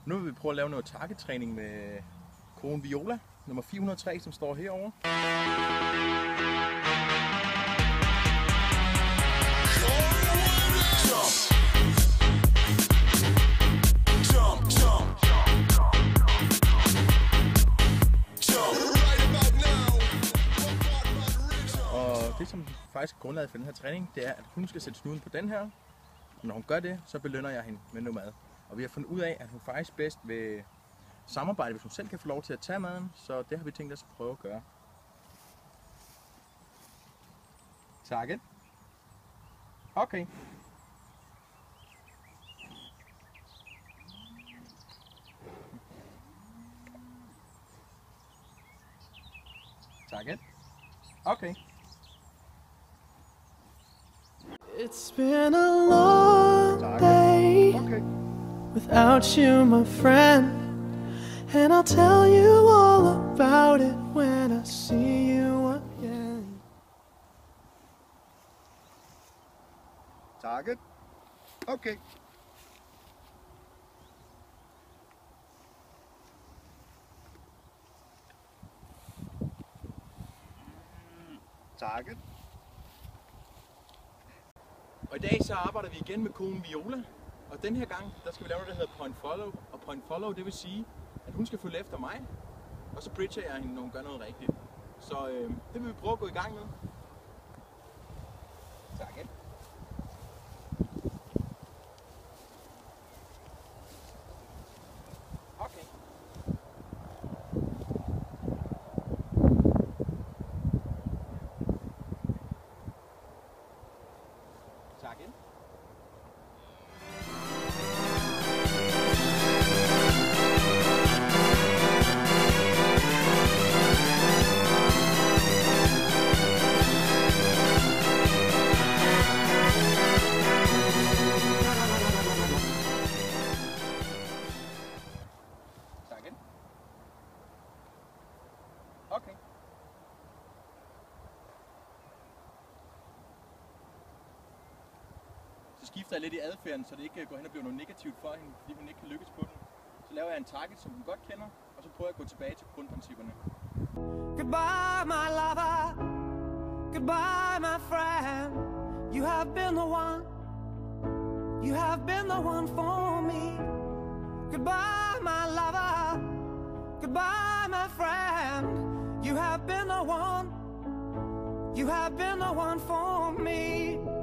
Nu vil vi prøve at lave noget target-træning med konen Viola, nummer 403, som står herovre. Og det, som faktisk er grundlaget for den her træning, det er, at hun skal sætte snuden på den her. Og når hun gør det, så belønner jeg hende med noget mad. Og vi har fundet ud af, at hun faktisk bedst vil samarbejde, hvis hun selv kan få lov til at tage maden. Så det har vi tænkt os at prøve at gøre. Target. Okay. Target. Okay. It's been a long day without you, my friend, and I'll tell you all about it when I see you again. Target. Okay. Target. Og i dag så arbejder vi igen med konen Viola. Og den her gang, der skal vi lave noget, der hedder point follow. Og point follow, det vil sige, at hun skal følge efter mig. Og så bridger jeg hende, når hun gør noget rigtigt. Så det vil vi prøve at gå i gang med. Target. Okay. Target. Target. Okay. Så skifter jeg lidt i adfærden, så det ikke går hen og bliver noget negativt for hende, fordi hun ikke kan lykkes på den. Så laver jeg en target, som hun godt kender, og så prøver jeg at gå tilbage til grundprincipperne. Goodbye, my lover. Goodbye, my friend. You have been the one. You have been the one for me. Goodbye, my lover. Goodbye, my friend. You have been the one. You have been the one for me.